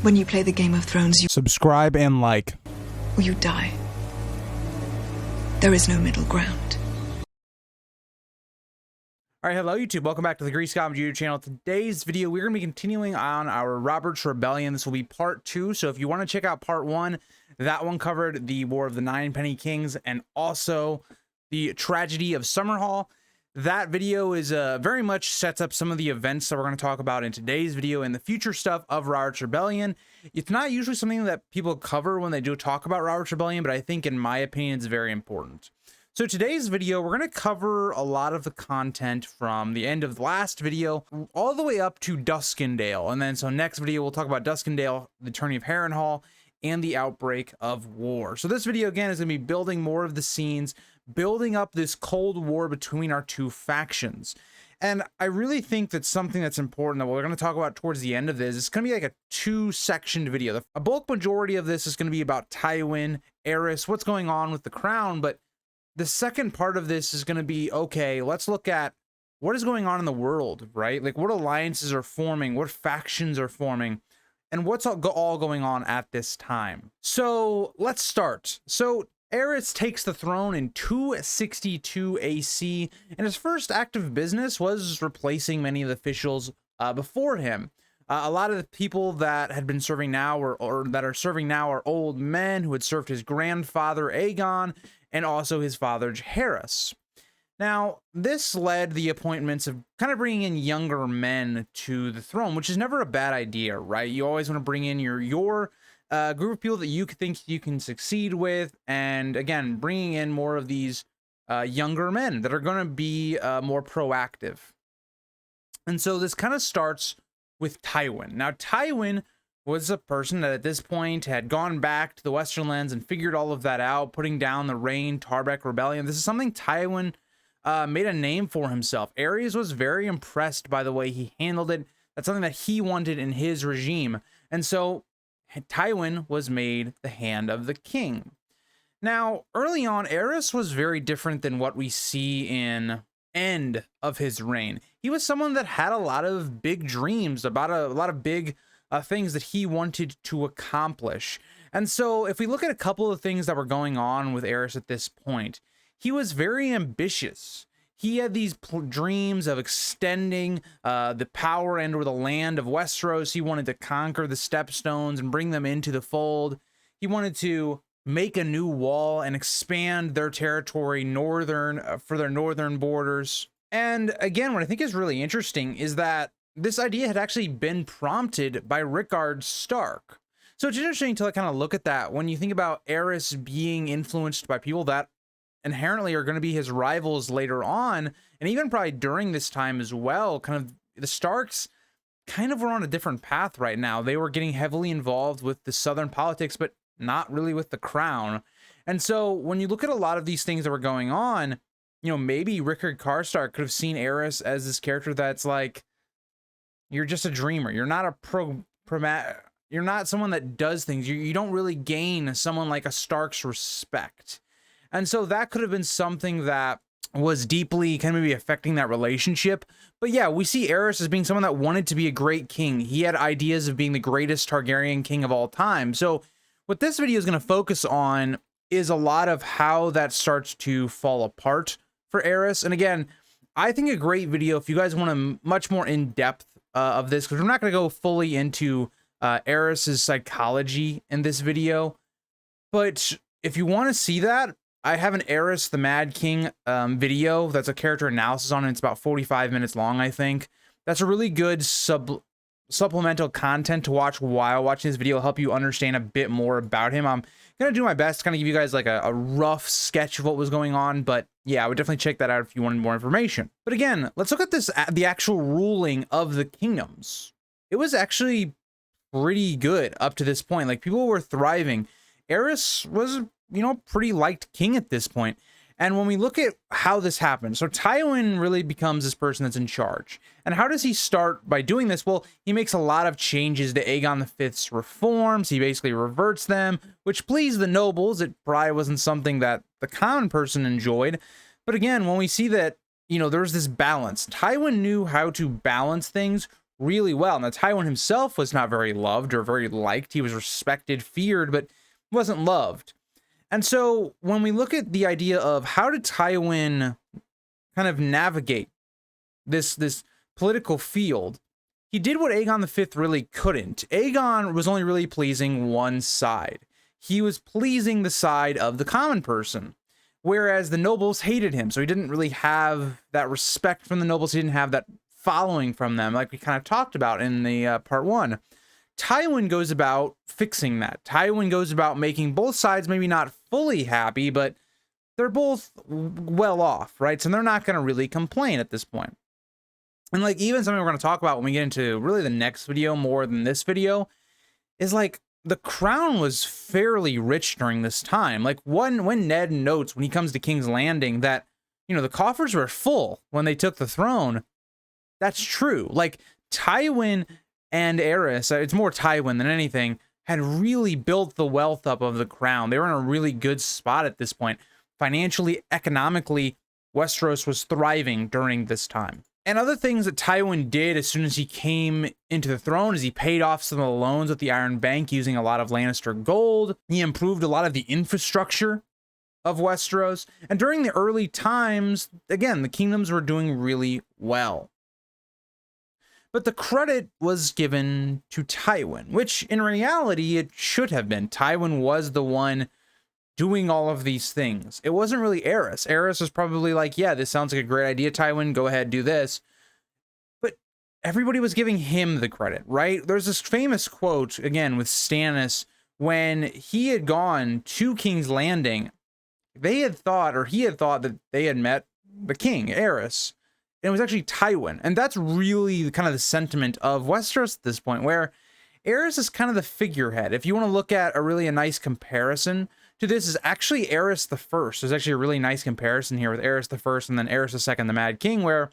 When you play the Game of Thrones, you Subscribe and like. or you die. There is no middle ground. All right, hello YouTube. Welcome back to the Grease Comedy YouTube channel. Today's video, we're going to be continuing on our Robert's Rebellion. This will be part 2. So if you want to check out part 1, that one covered the War of the Nine Penny Kings and also the tragedy of Summerhall. That video is very much sets up some of the events that we're going to talk about in today's video and the future stuff of Robert's Rebellion. It's not usually something that people cover when they do talk about Robert's Rebellion, but I think in my opinion it's very important. So today's video, we're going to cover a lot of the content from the end of the last video all the way up to Duskendale. And then so next video, we'll talk about Duskendale, the tourney of Harrenhal, and the outbreak of war. So this video again is going to be building more of the scenes, building up this Cold War between our two factions. And I really think that something that's important that we're going to talk about towards the end of this is going to be like a two-sectioned video. A bulk majority of this is going to be about Tywin, Aerys, what's going on with the crown, but the second part of this is going to be, okay, let's look at what is going on in the world, right? Like what alliances are forming, what factions are forming, and what's all going on at this time. So let's start. So Aerys takes the throne in 262 AC, and his first act of business was replacing many of the officials before him. A lot of the people that had been serving now or that are serving now are old men who had served his grandfather Aegon and also his father Aerys. Now, this led the appointments of kind of bringing in younger men to the throne, which is never a bad idea, right? You always want to bring in your group of people that you think you can succeed with, and again, bringing in more of these younger men that are going to be more proactive. And so this kind of starts with Tywin. Now, Tywin was a person that at this point had gone back to the Western Lands and figured all of that out, putting down the Tarbeck Rebellion. This is something Tywin made a name for himself. Aerys was very impressed by the way he handled it. That's something that he wanted in his regime. And so Tywin was made the hand of the king. Now, early on, Aerys was very different than what we see in end of his reign. He was someone that had a lot of big dreams about a lot of big things that he wanted to accomplish. And so if we look at a couple of things that were going on with Aerys at this point, he was very ambitious. He had these dreams of extending the power and or the land of Westeros. He wanted to conquer the Stepstones and bring them into the fold. He wanted to make a new wall and expand their territory for their northern borders. And again, what I think is really interesting is that this idea had actually been prompted by Rickard Stark. So it's interesting to kind of look at that when you think about Aerys being influenced by people that inherently are going to be his rivals later on, and even probably during this time as well. Kind of the Starks kind of were on a different path right now. They were getting heavily involved with the southern politics, but not really with the crown. And so when you look at a lot of these things that were going on, you know, maybe Rickard Karstark could have seen Aerys as this character that's like, you're just a dreamer. You're not you're not someone that does things. You don't really gain someone like a Stark's respect. And so that could have been something that was deeply kind of maybe affecting that relationship. But yeah, we see Aerys as being someone that wanted to be a great king. He had ideas of being the greatest Targaryen king of all time. So what this video is going to focus on is a lot of how that starts to fall apart for Aerys. And again, I think a great video if you guys want a much more in-depth of this, because we're not going to go fully into Aerys's psychology in this video. But if you want to see that, I have an Aerys the Mad King video that's a character analysis on it. It's about 45 minutes long, I think. That's a really good supplemental content to watch while watching this video. It'll help you understand a bit more about him. I'm going to do my best to kind of give you guys like a rough sketch of what was going on. But yeah, I would definitely check that out if you wanted more information. But again, let's look at the actual ruling of the kingdoms. It was actually pretty good up to this point. Like, people were thriving. Aerys was, you know, pretty liked king at this point. And when we look at how this happened, so Tywin really becomes this person that's in charge. And how does he start by doing this? Well, he makes a lot of changes to Aegon V's reforms. He basically reverts them, which pleased the nobles. It probably wasn't something that the common person enjoyed. But again, when we see that, you know, there's this balance, Tywin knew how to balance things really well. Now, Tywin himself was not very loved or very liked. He was respected, feared, but wasn't loved. And so when we look at the idea of how did Tywin kind of navigate this political field, he did what Aegon V really couldn't. Aegon was only really pleasing one side. He was pleasing the side of the common person, whereas the nobles hated him. So he didn't really have that respect from the nobles. He didn't have that following from them, like we kind of talked about in the part one. Tywin goes about fixing that. Tywin goes about making both sides maybe not fully happy, but they're both well off, right? So they're not going to really complain at this point. And like even something we're going to talk about when we get into really the next video more than this video is like the crown was fairly rich during this time. Like when Ned notes when he comes to King's Landing that, you know, the coffers were full when they took the throne. That's true. Like Tywin and Aerys, it's more Tywin than anything, had really built the wealth up of the crown. They were in a really good spot at this point. Financially, economically, Westeros was thriving during this time. And other things that Tywin did as soon as he came into the throne is he paid off some of the loans with the Iron Bank using a lot of Lannister gold. He improved a lot of the infrastructure of Westeros. And during the early times, again, the kingdoms were doing really well. But the credit was given to Tywin, which in reality it should have been. Tywin was the one doing all of these things. It wasn't really Aerys. Aerys was probably like, yeah, this sounds like a great idea, Tywin, go ahead, do this. But everybody was giving him the credit, right? There's this famous quote, again, with Stannis, when he had gone to King's Landing, they had thought, or he had thought that they had met the king, Aerys. And it was actually Tywin. And that's really kind of the sentiment of Westeros at this point, where Aerys is kind of the figurehead. If you want to look at a nice comparison to this, is actually Aerys the First. There's actually a really nice comparison here with Aerys the First and then Aerys the Second, the Mad King, where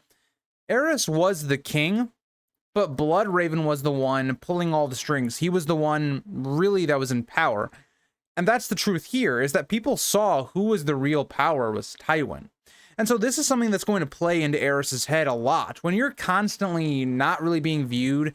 Aerys was the king, but Bloodraven was the one pulling all the strings. He was the one really that was in power. And that's the truth here, is that people saw who was the real power was Tywin. And so this is something that's going to play into Aerys's head a lot. When you're constantly not really being viewed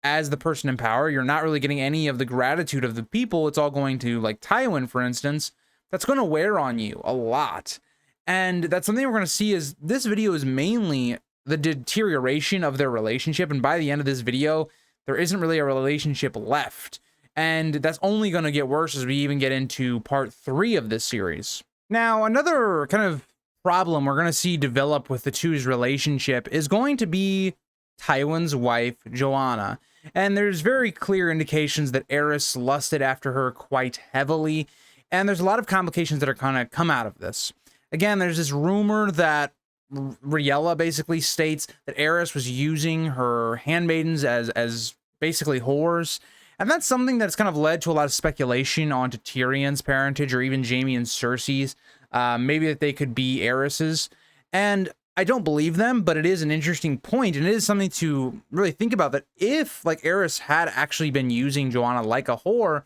as the person in power, you're not really getting any of the gratitude of the people, it's all going to, like Tywin, for instance, that's going to wear on you a lot. And that's something we're going to see is this video is mainly the deterioration of their relationship. And by the end of this video, there isn't really a relationship left. And that's only going to get worse as we even get into part 3 of this series. Now, another kind of problem we're going to see develop with the two's relationship is going to be Tywin's wife, Joanna. And there's very clear indications that Aerys lusted after her quite heavily. And there's a lot of complications that are going to come out of this. Again, there's this rumor that Riella basically states that Aerys was using her handmaidens as basically whores. And that's something that's kind of led to a lot of speculation onto Tyrion's parentage or even Jaime and Cersei's. Maybe that they could be Aerys's. And I don't believe them, but it is an interesting point, and it is something to really think about, that if like Aerys had actually been using Joanna like a whore,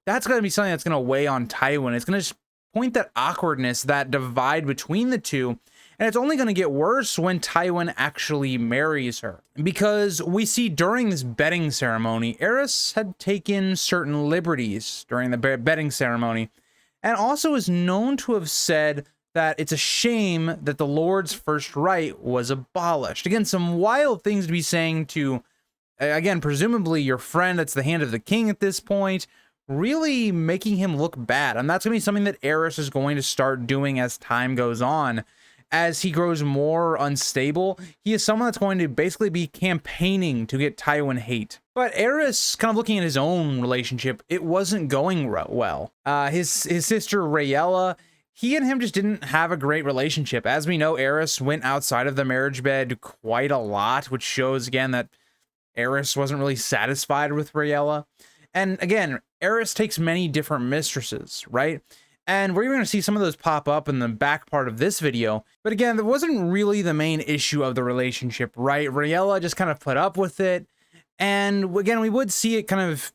that's going to be something that's going to weigh on Tywin. It's going to point that awkwardness, that divide between the two. And it's only going to get worse when Tywin actually marries her. Because we see during this bedding ceremony, Aerys had taken certain liberties during the bedding ceremony. And also is known to have said that it's a shame that the Lord's first right was abolished. Again, some wild things to be saying to, again, presumably your friend that's the hand of the king at this point, really making him look bad. And that's going to be something that Aerys is going to start doing as time goes on. As he grows more unstable, he is someone that's going to basically be campaigning to get Tywin hate. But Aerys, kind of looking at his own relationship, it wasn't going well. His sister Riella, he and him just didn't have a great relationship. As we know, Aerys went outside of the marriage bed quite a lot, which shows again that Aerys wasn't really satisfied with Riella. And again, Aerys takes many different mistresses, right? And we're even going to see some of those pop up in the back part of this video. But again, that wasn't really the main issue of the relationship, right? Riella just kind of put up with it. And again, we would see it kind of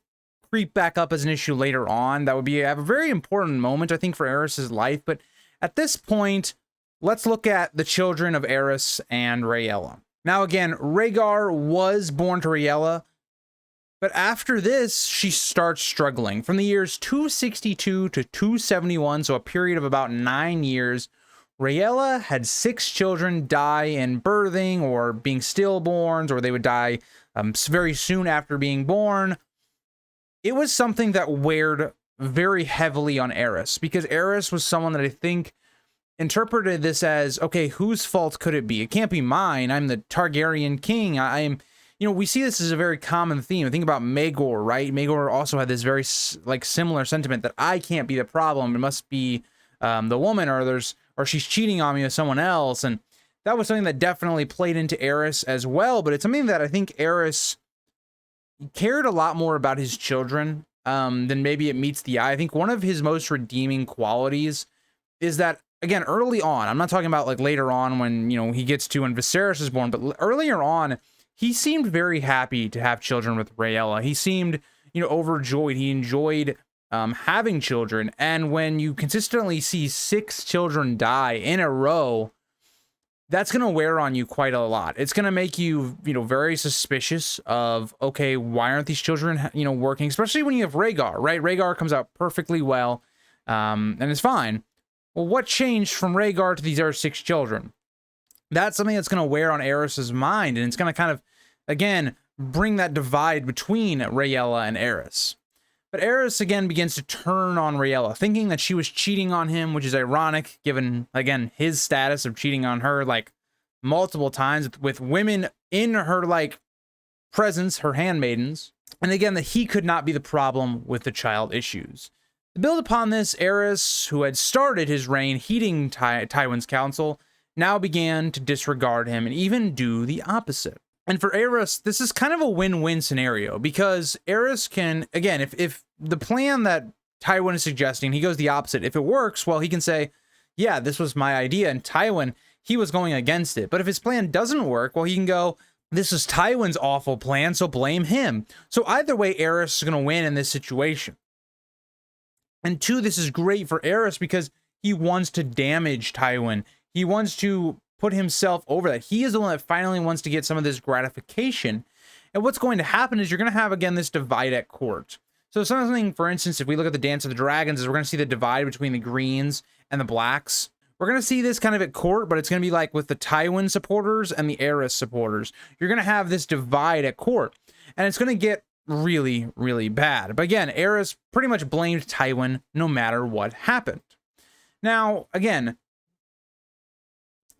creep back up as an issue later on. That would be a very important moment, I think, for Aerys's life. But at this point, let's look at the children of Aerys and Riella. Now again, Rhaegar was born to Rhaella, but after this, she starts struggling. From the years 262 to 271, so a period of about 9 years, Rhaella had 6 children die in birthing or being stillborns, or they would die very soon after being born. It was something that weighed very heavily on Aerys, because Aerys was someone that I think interpreted this as, okay, whose fault could it be? It can't be mine. I'm the Targaryen king. I am... You know, we see this as a very common theme. Think about Maegor, right? Maegor also had this very similar sentiment that I can't be the problem. It must be the woman, or she's cheating on me with someone else. And that was something that definitely played into Aerys as well. But it's something that I think Aerys cared a lot more about his children than maybe it meets the eye. I think one of his most redeeming qualities is that, again, early on, I'm not talking about like later on when, you know, he gets to when Viserys is born, but earlier on, he seemed very happy to have children with Rhaella. He seemed, you know, overjoyed. He enjoyed having children. And when you consistently see 6 children die in a row, that's going to wear on you quite a lot. It's going to make you, you know, very suspicious of, okay, why aren't these children, you know, working? Especially when you have Rhaegar, right? Rhaegar comes out perfectly well, and it's fine. Well, what changed from Rhaegar to these other 6 children? That's something that's going to wear on Aerys's mind, and it's going to kind of, again, bring that divide between Rhaella and Aerys. But Aerys, again, begins to turn on Rhaella, thinking that she was cheating on him, which is ironic, given, again, his status of cheating on her, like, multiple times with women in her, like, presence, her handmaidens. And again, that he could not be the problem with the child issues. To build upon this, Aerys, who had started his reign heeding Tywin's counsel, now began to disregard him and even do the opposite. And for Aerys, this is kind of a win-win scenario, because Aerys can, again, if the plan that Tywin is suggesting, he goes the opposite. If it works, well, he can say, yeah, this was my idea, and Tywin, he was going against it. But if his plan doesn't work, well, he can go, this is Tywin's awful plan, so blame him. So either way, Aerys is going to win in this situation. And 2, this is great for Aerys because he wants to damage Tywin. He wants to put himself over that. He is the one that finally wants to get some of this gratification. And what's going to happen is you're going to have, again, this divide at court. So something, for instance, if we look at the Dance of the Dragons, is we're going to see the divide between the greens and the blacks. We're going to see this kind of at court, but it's going to be like with the Tywin supporters and the Aerys supporters. You're going to have this divide at court, and it's going to get really, really bad. But again, Aerys pretty much blamed Tywin no matter what happened. Now, again,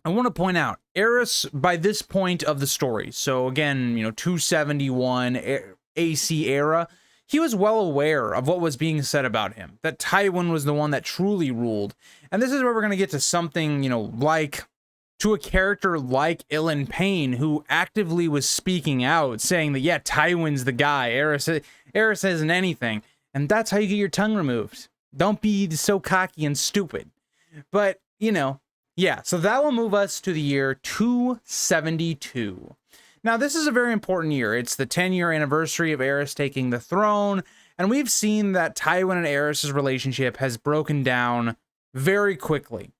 I want to point out, Aerys, by this point of the story, so again, you know, 271 AC era, he was well aware of what was being said about him, that Tywin was the one that truly ruled. And this is where we're going to get to something, you know, like, to a character like Ilyn Payne, who actively was speaking out, saying that, yeah, Tywin's the guy, Aerys isn't anything. And that's how you get your tongue removed. Don't be so cocky and stupid. But, you know, yeah, so that will move us to the year 272. Now, this is a very important year. It's the 10-year anniversary of Aerys taking the throne, and we've seen that Tywin and Aerys' relationship has broken down very quickly.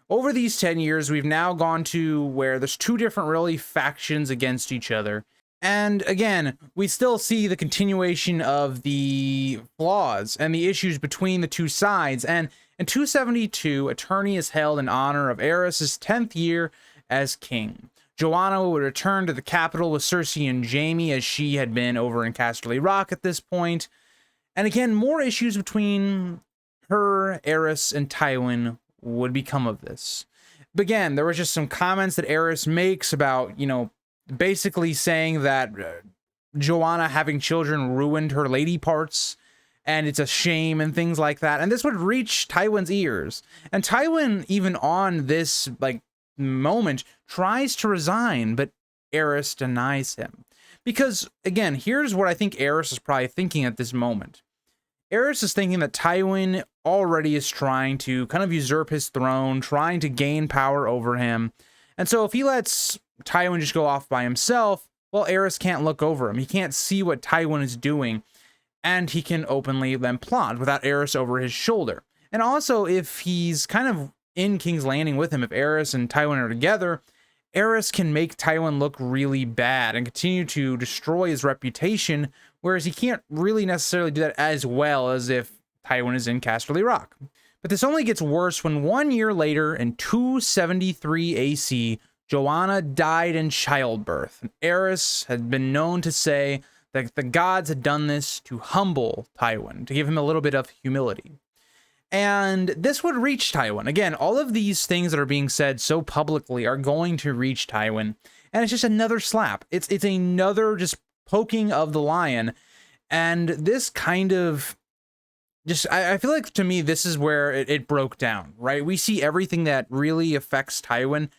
Over these 10 years, we've now gone to where there's 2 different really factions against each other. And again, we still see the continuation of the flaws and the issues between the 2 sides. And in 272, a tourney is held in honor of Aerys' 10th year as king. Joanna would return to the capital with Cersei and Jaime, as she had been over in Casterly Rock at this point. And again, more issues between her, Aerys, and Tywin would become of this. But again, there was just some comments that Aerys makes about, you know, basically saying that Joanna having children ruined her lady parts, and it's a shame and things like that. And this would reach Tywin's ears. And Tywin, even on this, like, moment, tries to resign, but Aerys denies him. Because, again, here's what I think Aerys is probably thinking at this moment. Aerys is thinking that Tywin already is trying to kind of usurp his throne, trying to gain power over him. And so if he lets Tywin just go off by himself, well, Aerys can't look over him. He can't see what Tywin is doing, and he can openly then plot without Aerys over his shoulder. And also, if he's kind of in King's Landing with him, if Aerys and Tywin are together, Aerys can make Tywin look really bad and continue to destroy his reputation, whereas he can't really necessarily do that as well as if Tywin is in Casterly Rock. But this only gets worse when 1 year later, in 273 AC, Joanna died in childbirth. And Aerys had been known to say that the gods had done this to humble Tywin, to give him a little bit of humility. And this would reach Tywin. Again, all of these things that are being said so publicly are going to reach Tywin. And it's just another slap. It's another just poking of the lion. And this kind of just, I feel like to me, this is where it broke down, right? We see everything that really affects Tywin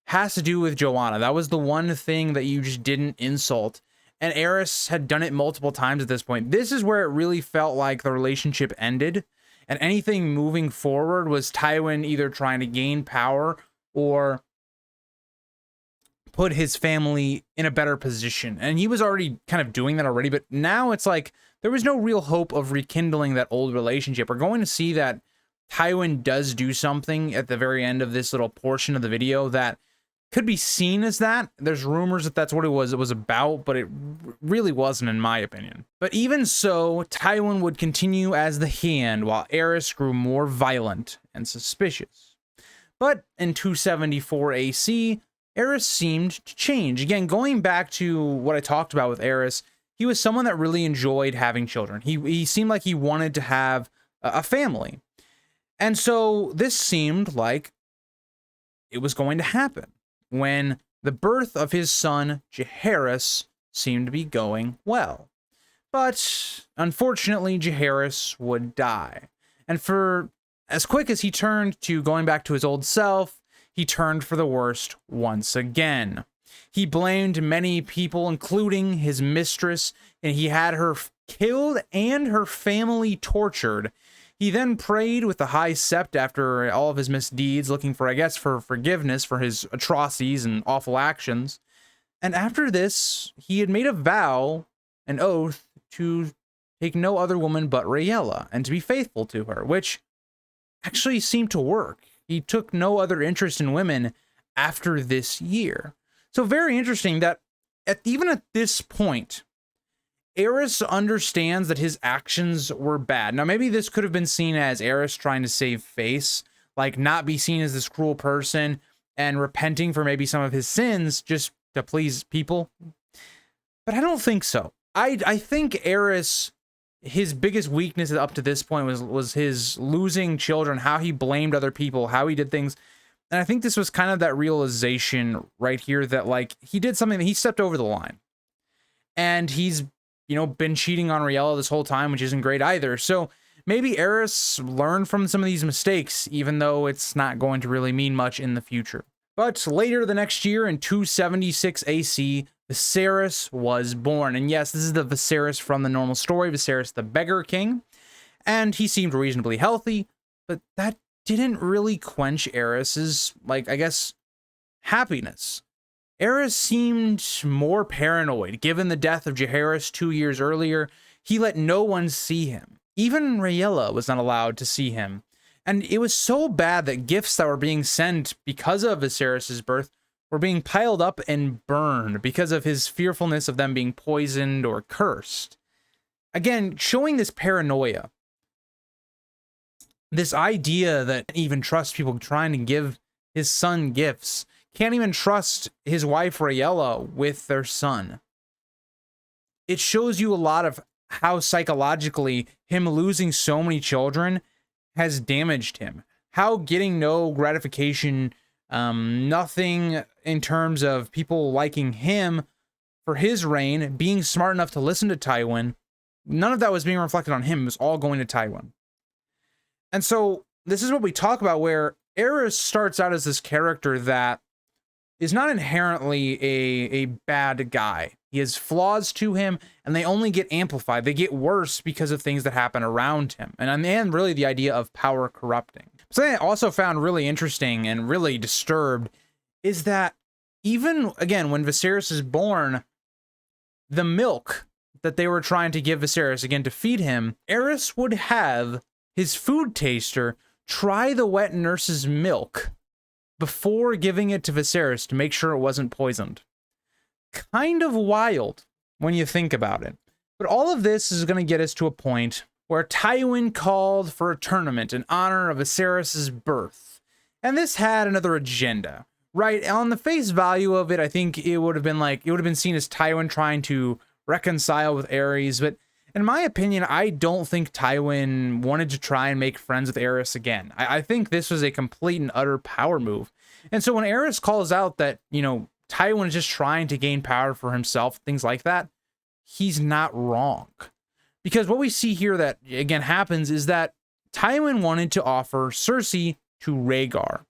has to do with Joanna. That was the one thing that you just didn't insult. And Aerys had done it multiple times at this point. This is where it really felt like the relationship ended. And anything moving forward was Tywin either trying to gain power or put his family in a better position. And he was already kind of doing that already, but now it's like there was no real hope of rekindling that old relationship. We're going to see that Tywin does do something at the very end of this little portion of the video that could be seen as that. There's rumors that that's what it was about, but it really wasn't, in my opinion. But even so, Tywin would continue as the Hand while Aerys grew more violent and suspicious. But in 274 AC, Aerys seemed to change. Again, going back to what I talked about with Aerys, he was someone that really enjoyed having children. He seemed like he wanted to have a family. And so this seemed like it was going to happen when the birth of his son, Jaehaerys, seemed to be going well. But unfortunately, Jaehaerys would die. And for as quick as he turned to going back to his old self, he turned for the worst once again. He blamed many people, including his mistress, and he had her killed and her family tortured. He then prayed with the High Sept after all of his misdeeds, looking for, I guess, for forgiveness for his atrocities and awful actions. And after this, he had made a vow, an oath, to take no other woman but Rhaella, and to be faithful to her, which actually seemed to work. He took no other interest in women after this year. So very interesting that even at this point, Aerys understands that his actions were bad. Now, maybe this could have been seen as Aerys trying to save face, like not be seen as this cruel person and repenting for maybe some of his sins just to please people. But I don't think so. I think Aerys, his biggest weakness up to this point was his losing children, how he blamed other people, how he did things. And I think this was kind of that realization right here that, like, he did something that he stepped over the line. And he's, been cheating on Rhaella this whole time, which isn't great either. So maybe Aerys learned from some of these mistakes, even though it's not going to really mean much in the future. But later the next year, in 276 AC, Viserys was born. And yes, this is the Viserys from the normal story, Viserys the Beggar King. And he seemed reasonably healthy, but that didn't really quench Aerys's, happiness. Aerys seemed more paranoid. Given the death of Jaehaerys 2 years earlier, he let no one see him. Even Rhaella was not allowed to see him. And it was so bad that gifts that were being sent because of Viserys' birth were being piled up and burned because of his fearfulness of them being poisoned or cursed. Again, showing this paranoia. This idea that even trusts people trying to give his son gifts. Can't even trust his wife Rhaella with their son. It shows you a lot of how psychologically him losing so many children has damaged him. How getting no gratification, nothing in terms of people liking him for his reign, being smart enough to listen to Tywin, none of that was being reflected on him. It was all going to Tywin. And so this is what we talk about, where Aerys starts out as this character that is not inherently a bad guy. He has flaws to him, and they only get amplified. They get worse because of things that happen around him. And in the end, really the idea of power corrupting. Something I also found really interesting and really disturbed is that even, again, when Viserys is born, the milk that they were trying to give Viserys, again, to feed him, Aerys would have his food taster try the wet nurse's milk before giving it to Viserys to make sure it wasn't poisoned. Kind of wild when you think about it. But all of this is going to get us to a point where Tywin called for a tournament in honor of Viserys' birth. And this had another agenda, right? On the face value of it, I think it would have been seen as Tywin trying to reconcile with Aerys. But in my opinion, I don't think Tywin wanted to try and make friends with Aerys again. I think this was a complete and utter power move. And so when Aerys calls out that, Tywin is just trying to gain power for himself, things like that, he's not wrong. Because what we see here that, again, happens is that Tywin wanted to offer Cersei to Rhaegar.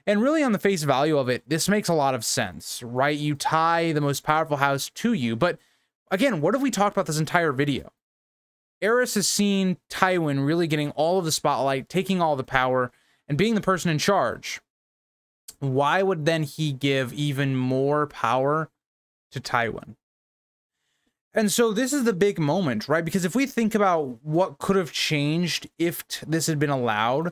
And really, on the face value of it, this makes a lot of sense, right? You tie the most powerful house to you. But again, what have we talked about this entire video? Aerys has seen Tywin really getting all of the spotlight, taking all the power, and being the person in charge. Why would then he give even more power to Tywin? And so this is the big moment, right? Because if we think about what could have changed if this had been allowed,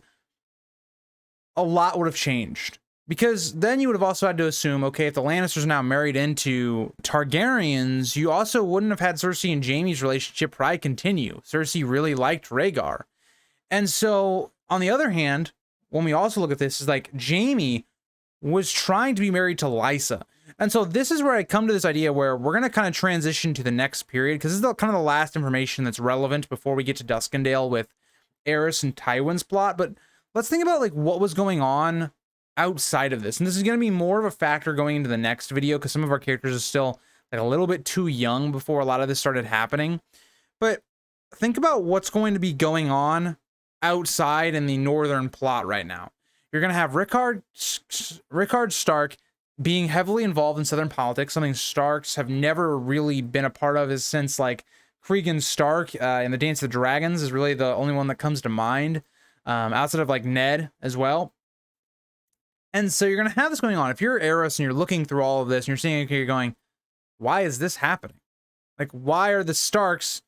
a lot would have changed. Because then you would have also had to assume, okay, if the Lannisters are now married into Targaryens, you also wouldn't have had Cersei and Jaime's relationship probably continue. Cersei really liked Rhaegar. And so, on the other hand, when we also look at this, is like Jaime was trying to be married to Lysa. And so this is where I come to this idea where we're going to kind of transition to the next period, because this is kind of the last information that's relevant before we get to Duskendale with Aerys and Tywin's plot. But let's think about like what was going on outside of this. And this is going to be more of a factor going into the next video, because some of our characters are still like a little bit too young before a lot of this started happening. But think about what's going to be going on outside in the northern plot right now. You're going to have Rickard Stark being heavily involved in Southern politics, something Starks have never really been a part of since like Cregan Stark in the Dance of the Dragons is really the only one that comes to mind, outside of like Ned as well. And so you're going to have this going on. If you're Aerys and you're looking through all of this and you're seeing, okay, you're going, why is this happening? Like, why are the Starks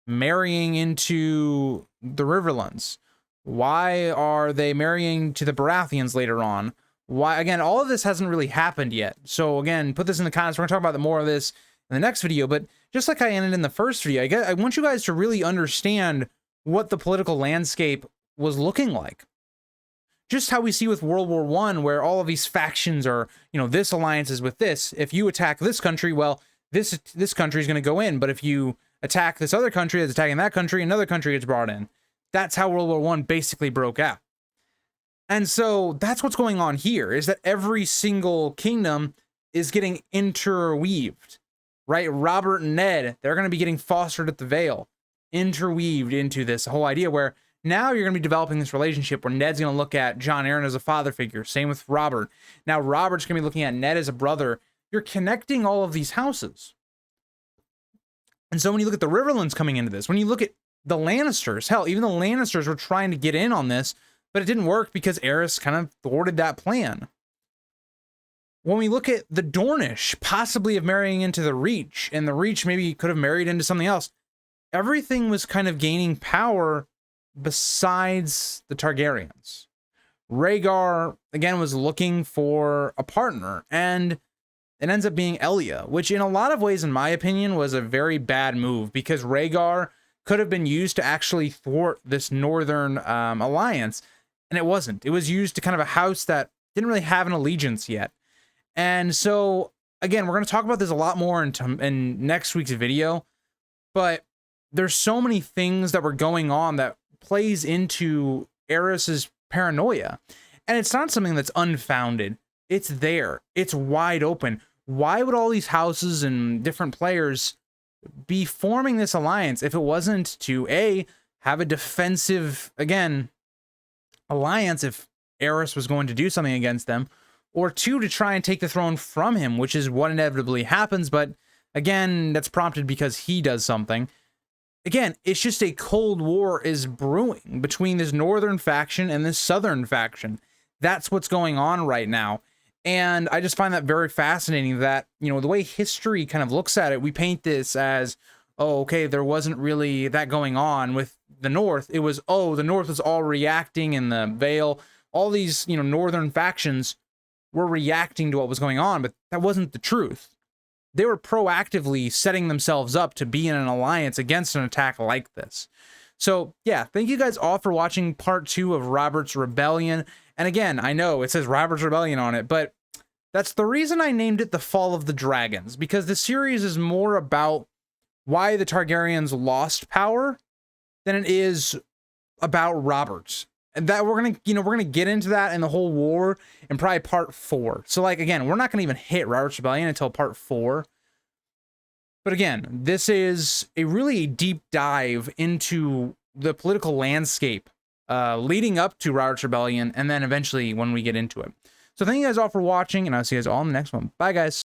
marrying into the Riverlands? Why are they marrying to the Baratheons later on? Why, again, all of this hasn't really happened yet. So again, put this in the context. We're gonna talk about more of this in the next video, but just like I ended in the first video, I want you guys to really understand what the political landscape was looking like. Just how we see with World War I, where all of these factions are, this alliance is with this. If you attack this country, well, this country is going to go in. But if you attack this other country that's attacking that country, another country gets brought in. That's how World War I basically broke out. And so that's what's going on here, is that every single kingdom is getting interweaved, right? Robert and Ned, they're going to be getting fostered at the Vale, interweaved into this whole idea where now you're going to be developing this relationship where Ned's going to look at Jon Arryn as a father figure. Same with Robert. Now Robert's going to be looking at Ned as a brother. You're connecting all of these houses. And so when you look at the Riverlands coming into this, when you look at the Lannisters, hell, even the Lannisters were trying to get in on this, but it didn't work because Aerys kind of thwarted that plan. When we look at the Dornish possibly of marrying into the Reach, and the Reach maybe could have married into something else, everything was kind of gaining power besides the Targaryens. Rhaegar, again, was looking for a partner, and it ends up being Elia, which in a lot of ways, in my opinion, was a very bad move, because Rhaegar could have been used to actually thwart this northern alliance, and it wasn't. It was used to kind of a house that didn't really have an allegiance yet. And so, again, we're going to talk about this a lot more in next week's video, but there's so many things that were going on that plays into Aerys's paranoia. And it's not something that's unfounded. It's there. It's wide open. Why would all these houses and different players be forming this alliance if it wasn't to, A, have a defensive, again, alliance if Aerys was going to do something against them, or 2, to try and take the throne from him, which is what inevitably happens, but again, that's prompted because he does something. Again, it's just a cold war is brewing between this northern faction and this southern faction. That's what's going on right now. And I just find that very fascinating that, the way history kind of looks at it, we paint this as, oh, okay, there wasn't really that going on with the North. It was, oh, the North was all reacting in the Vale. All these, northern factions were reacting to what was going on, but that wasn't the truth. They were proactively setting themselves up to be in an alliance against an attack like this. So yeah, thank you guys all for watching part 2 of Robert's Rebellion. And again, I know it says Robert's Rebellion on it, but that's the reason I named it The Fall of the Dragons, because the series is more about why the Targaryens lost power than it is about Robert. And that we're gonna get into that in the whole war in probably part 4. So like, again, we're not gonna even hit Robert's Rebellion until part 4. But again, this is a really deep dive into the political landscape leading up to Robert's Rebellion, and then eventually when we get into it. So thank you guys all for watching, and I'll see you guys all in the next one. Bye, guys.